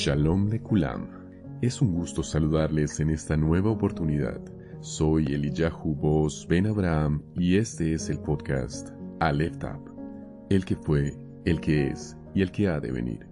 Shalom Lekulam. Es un gusto saludarles en esta nueva oportunidad. Soy Eliyahu Boz Ben Abraham y este es el podcast Aleph Tab, el que fue, el que es y el que ha de venir.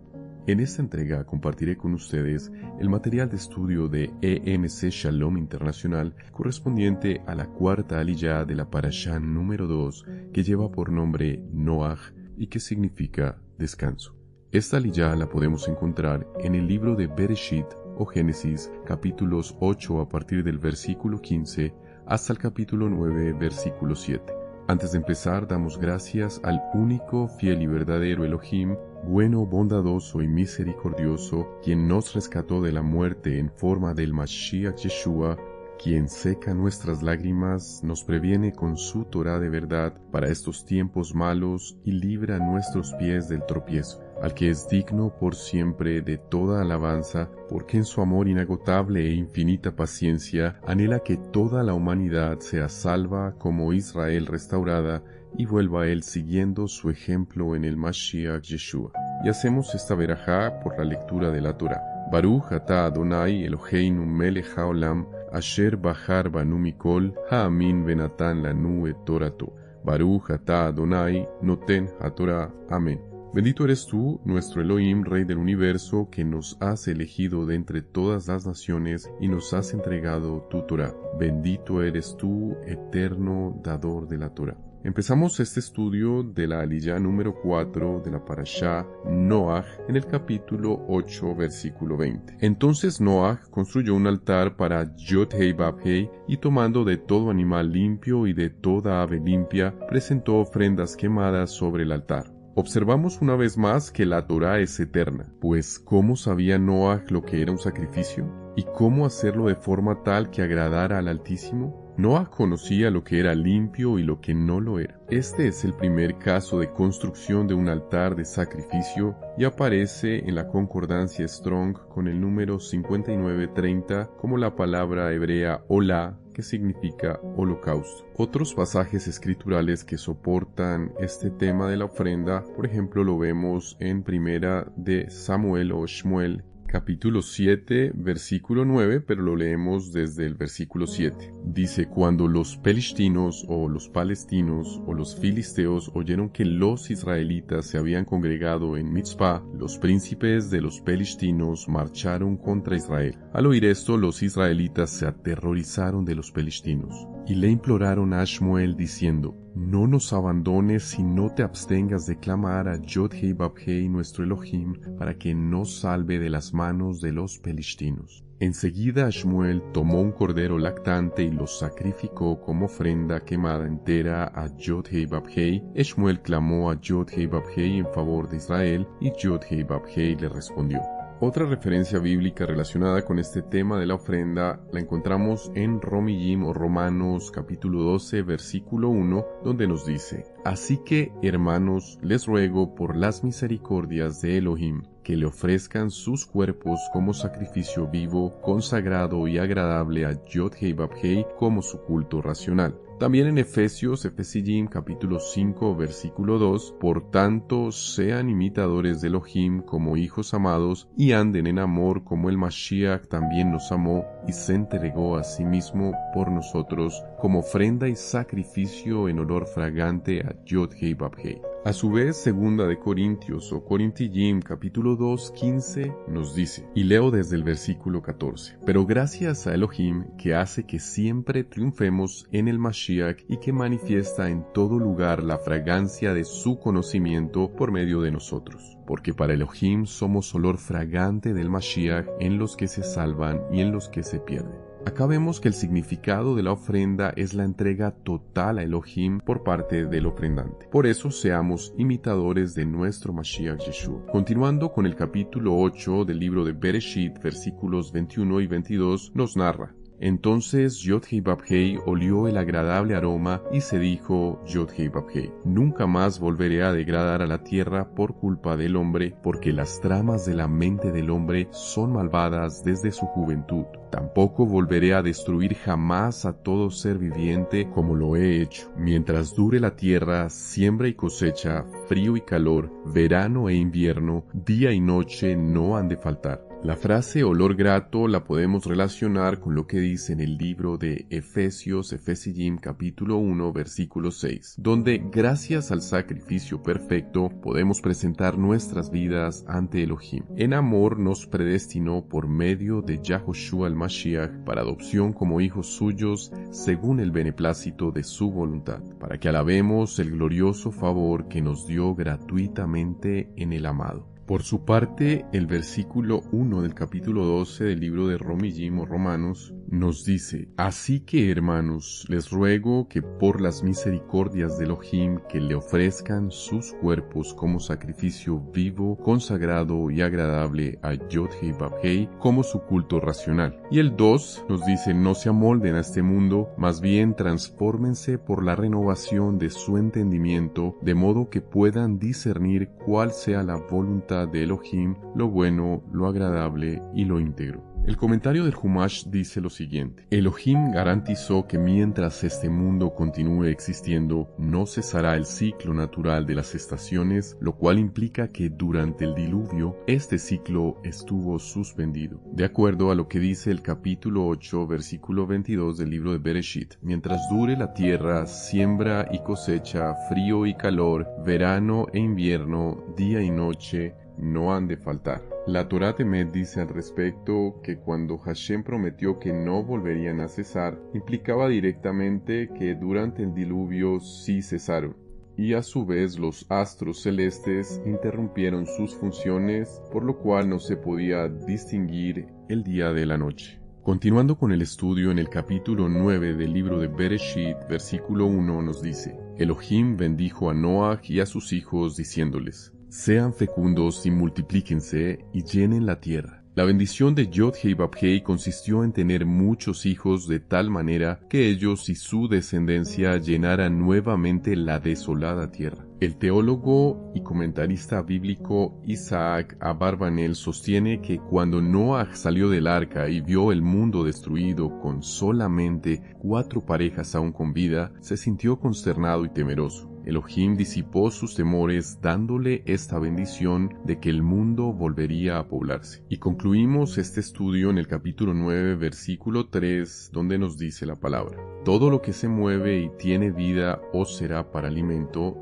En esta entrega compartiré con ustedes el material de estudio de EMC Shalom Internacional correspondiente a la cuarta aliyá de la parashá número 2 que lleva por nombre Noach y que significa descanso. Esta aliyá la podemos encontrar en el libro de Bereshit o Génesis, capítulos 8 a partir del versículo 15 hasta el capítulo 9, versículo 7. Antes de empezar, damos gracias al único, fiel y verdadero Elohim, bueno, bondadoso y misericordioso, quien nos rescató de la muerte en forma del Mashiach Yeshua, quien seca nuestras lágrimas, nos previene con su Torah de verdad para estos tiempos malos y libra nuestros pies del tropiezo, al que es digno por siempre de toda alabanza, porque en su amor inagotable e infinita paciencia anhela que toda la humanidad sea salva como Israel restaurada y vuelva a él siguiendo su ejemplo en el Mashiach Yeshua. Y hacemos esta verajá por la lectura de la Torah. Baruch atah Adonai Eloheinu melech haolam asher bahar banu mikol ha'amin venatan lanu et torato. Baruch atah Adonai noten haTorah. Amén. Bendito eres tú, nuestro Elohim, Rey del universo, que nos has elegido de entre todas las naciones y nos has entregado tu Torah. Bendito eres tú, eterno dador de la Torah. Empezamos este estudio de la aliyá número 4 de la parashá Noach en el capítulo 8, versículo 20. Entonces Noach construyó un altar para Yod-Hei Bab-Hei y tomando de todo animal limpio y de toda ave limpia, presentó ofrendas quemadas sobre el altar. Observamos una vez más que la Torá es eterna, pues ¿cómo sabía Noach lo que era un sacrificio? ¿Y cómo hacerlo de forma tal que agradara al Altísimo? Noach conocía lo que era limpio y lo que no lo era. Este es el primer caso de construcción de un altar de sacrificio y aparece en la concordancia Strong con el número 5930 como la palabra hebrea Olá, que significa holocausto. Otros pasajes escriturales que soportan este tema de la ofrenda, por ejemplo, lo vemos en Primera de Samuel o Shmuel, capítulo 7, versículo 9, pero lo leemos desde el versículo 7. Dice, cuando los pelishtinos o los palestinos o los filisteos oyeron que los israelitas se habían congregado en Mitzpah, los príncipes de los pelishtinos marcharon contra Israel. Al oír esto, los israelitas se aterrorizaron de los pelishtinos y le imploraron a Shmuel diciendo, no nos abandones y no te abstengas de clamar a Yod-Hei Bab-Hei nuestro Elohim para que nos salve de las manos de los pelishtinos. Enseguida Shmuel tomó un cordero lactante y lo sacrificó como ofrenda quemada entera a Yod-Hei Bab-Hei. Shmuel clamó a Yod-Hei Bab-Hei en favor de Israel y Yod-Hei Bab-Hei le respondió. Otra referencia bíblica relacionada con este tema de la ofrenda la encontramos en Romillim o Romanos capítulo 12 versículo 1 donde nos dice, así que, hermanos, les ruego por las misericordias de Elohim que le ofrezcan sus cuerpos como sacrificio vivo, consagrado y agradable a Yod-Hei Bab-Hei como su culto racional. También en Efesiim capítulo 5 versículo 2, por tanto sean imitadores de Elohim como hijos amados y anden en amor como el Mashiach también nos amó y se entregó a sí mismo por nosotros como ofrenda y sacrificio en olor fragante a Yod-Hei Bab-Hei. A su vez, segunda de Corintios o Corintillim capítulo 2, 15 nos dice, y leo desde el versículo 14, pero gracias a Elohim que hace que siempre triunfemos en el Mashiach y que manifiesta en todo lugar la fragancia de su conocimiento por medio de nosotros. Porque para Elohim somos olor fragante del Mashiach en los que se salvan y en los que se pierden. Acá vemos que el significado de la ofrenda es la entrega total a Elohim por parte del ofrendante. Por eso seamos imitadores de nuestro Mashiach Yeshua. Continuando con el capítulo 8 del libro de Bereshit, versículos 21 y 22, nos narra, entonces Yod-Hei Bab-Hei olió el agradable aroma y se dijo Yod-Hei Bab-Hei, nunca más volveré a degradar a la tierra por culpa del hombre, porque las tramas de la mente del hombre son malvadas desde su juventud. Tampoco volveré a destruir jamás a todo ser viviente como lo he hecho. Mientras dure la tierra, siembra y cosecha, frío y calor, verano e invierno, día y noche no han de faltar. La frase olor grato la podemos relacionar con lo que dice en el libro de Efesios, Efesiyim capítulo 1 versículo 6, donde gracias al sacrificio perfecto podemos presentar nuestras vidas ante Elohim. En amor nos predestinó por medio de Yahoshua el Mashiach para adopción como hijos suyos según el beneplácito de su voluntad, para que alabemos el glorioso favor que nos dio gratuitamente en el amado. Por su parte, el versículo 1 del capítulo 12 del libro de Romillim o Romanos nos dice: Así que, hermanos, les ruego que por las misericordias de Elohim que le ofrezcan sus cuerpos como sacrificio vivo, consagrado y agradable a Yod-Heh Vav-Heh como su culto racional. Y el 2 nos dice: No se amolden a este mundo, más bien transfórmense por la renovación de su entendimiento, de modo que puedan discernir cuál sea la voluntad de Elohim, lo bueno, lo agradable y lo íntegro. El comentario del Humash dice lo siguiente: Elohim garantizó que mientras este mundo continúe existiendo, no cesará el ciclo natural de las estaciones, lo cual implica que durante el diluvio, este ciclo estuvo suspendido. De acuerdo a lo que dice el capítulo 8, versículo 22 del libro de Bereshit, mientras dure la tierra, siembra y cosecha, frío y calor, verano e invierno, día y noche, no han de faltar. La Torá Temet dice al respecto que cuando Hashem prometió que no volverían a cesar, implicaba directamente que durante el diluvio sí cesaron, y a su vez los astros celestes interrumpieron sus funciones, por lo cual no se podía distinguir el día de la noche. Continuando con el estudio, en el capítulo 9 del libro de Bereshit, versículo 1 nos dice: Elohim bendijo a Noach y a sus hijos diciéndoles: Sean fecundos y multiplíquense y llenen la tierra. La bendición de Yod-Heh Vav-Heh consistió en tener muchos hijos de tal manera que ellos y su descendencia llenaran nuevamente la desolada tierra. El teólogo y comentarista bíblico Isaac Abarbanel sostiene que cuando Noach salió del arca y vio el mundo destruido con solamente 4 parejas aún con vida, se sintió consternado y temeroso. Elohim disipó sus temores dándole esta bendición de que el mundo volvería a poblarse. Y concluimos este estudio en el capítulo 9, versículo 3, donde nos dice la palabra: Todo lo que se mueve y tiene vida os será para alimento,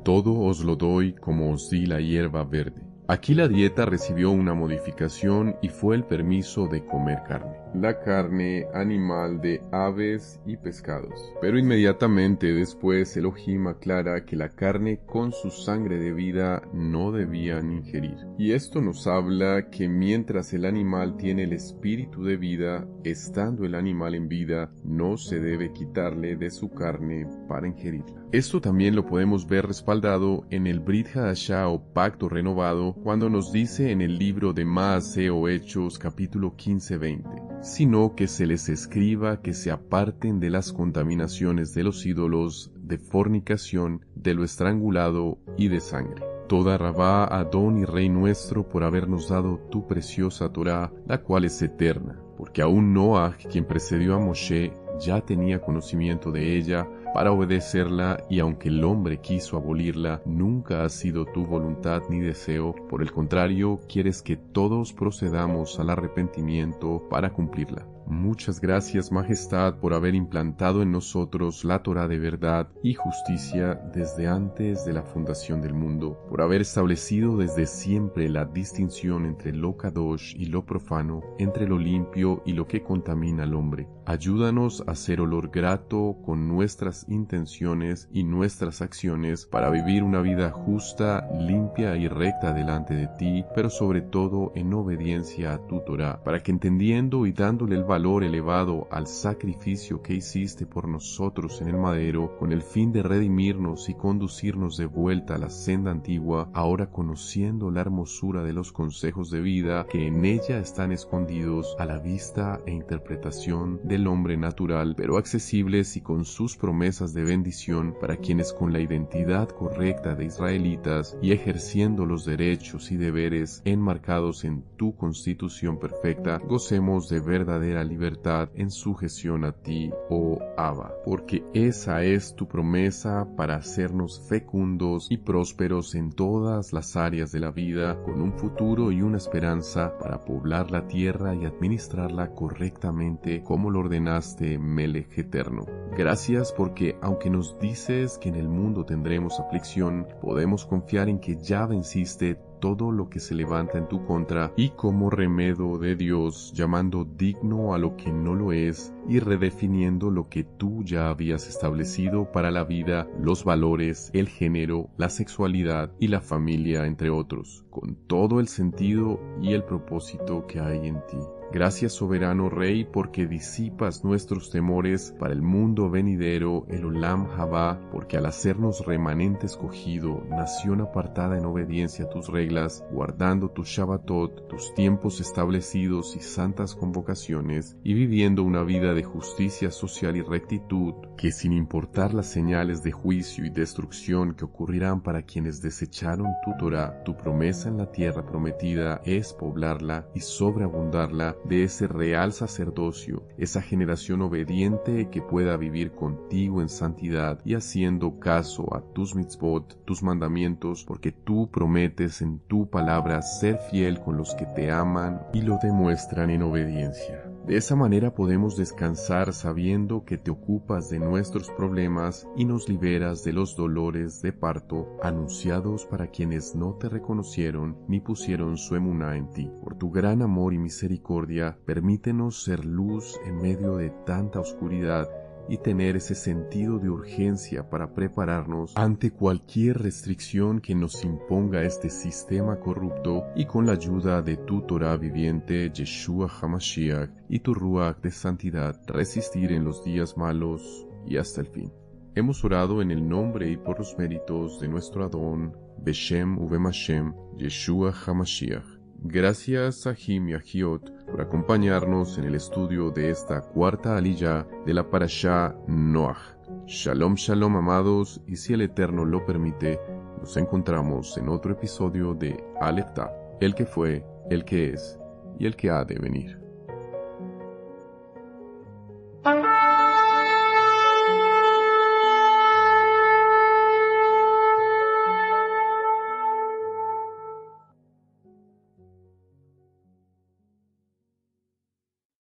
todo os lo doy como os di la hierba verde. Aquí la dieta recibió una modificación y fue el permiso de comer carne. La carne animal de aves y pescados. Pero inmediatamente después Elohim aclara que la carne con su sangre de vida no debían ingerir. Y esto nos habla que mientras el animal tiene el espíritu de vida, estando el animal en vida, no se debe quitarle de su carne para ingerirla. Esto también lo podemos ver respaldado en el Brit Hadashah o Pacto Renovado, cuando nos dice en el libro de Maaseh o Hechos capítulo 15-20, sino que se les escriba que se aparten de las contaminaciones de los ídolos, de fornicación, de lo estrangulado y de sangre. Toda Rabá, Adón y Rey nuestro, por habernos dado tu preciosa Torá, la cual es eterna, porque aún Noach, quien precedió a Moshe, ya tenía conocimiento de ella para obedecerla, y aunque el hombre quiso abolirla, nunca ha sido tu voluntad ni deseo, por el contrario, quieres que todos procedamos al arrepentimiento para cumplirla. Muchas gracias, Majestad, por haber implantado en nosotros la Torá de verdad y justicia desde antes de la fundación del mundo, por haber establecido desde siempre la distinción entre lo kadosh y lo profano, entre lo limpio y lo que contamina al hombre. Ayúdanos a ser olor grato con nuestras intenciones y nuestras acciones para vivir una vida justa, limpia y recta delante de ti, pero sobre todo en obediencia a tu Torá, para que entendiendo y dándole el valor elevado al sacrificio que hiciste por nosotros en el madero, con el fin de redimirnos y conducirnos de vuelta a la senda antigua, ahora conociendo la hermosura de los consejos de vida que en ella están escondidos a la vista e interpretación del hombre natural, pero accesibles y con sus promesas de bendición para quienes con la identidad correcta de israelitas y ejerciendo los derechos y deberes enmarcados en tu constitución perfecta, gocemos de verdadera libertad en sujeción a ti, oh Abba, porque esa es tu promesa para hacernos fecundos y prósperos en todas las áreas de la vida, con un futuro y una esperanza para poblar la tierra y administrarla correctamente como lo ordenaste, Melech eterno. Gracias porque aunque nos dices que en el mundo tendremos aflicción, podemos confiar en que ya venciste todo lo que se levanta en tu contra y como remedio de Dios, llamando digno a lo que no lo es y redefiniendo lo que tú ya habías establecido para la vida, los valores, el género, la sexualidad y la familia, entre otros, con todo el sentido y el propósito que hay en ti. Gracias, soberano Rey, porque disipas nuestros temores para el mundo venidero, el Olam Habá, porque al hacernos remanente escogido, nación apartada en obediencia a tus reglas, guardando tus Shabbatot, tus tiempos establecidos y santas convocaciones, y viviendo una vida de justicia social y rectitud, que sin importar las señales de juicio y destrucción que ocurrirán para quienes desecharon tu Torah, tu promesa en la tierra prometida es poblarla y sobreabundarla de ese real sacerdocio, esa generación obediente que pueda vivir contigo en santidad y haciendo caso a tus mitzvot, tus mandamientos, porque tú prometes en tu palabra ser fiel con los que te aman y lo demuestran en obediencia. De esa manera podemos descansar sabiendo que te ocupas de nuestros problemas y nos liberas de los dolores de parto anunciados para quienes no te reconocieron ni pusieron su emuná en ti. Por tu gran amor y misericordia, permítenos ser luz en medio de tanta oscuridad y tener ese sentido de urgencia para prepararnos ante cualquier restricción que nos imponga este sistema corrupto y con la ayuda de tu Torah viviente, Yeshua HaMashiach, y tu Ruach de santidad, resistir en los días malos y hasta el fin. Hemos orado en el nombre y por los méritos de nuestro Adón, Beshem Ubemashem, Yeshua HaMashiach. Gracias a Jim y a Giot por acompañarnos en el estudio de esta cuarta aliyá de la Parashá Noach. Shalom, shalom, amados, y si el Eterno lo permite, nos encontramos en otro episodio de Aleph Tav, el que fue, el que es y el que ha de venir.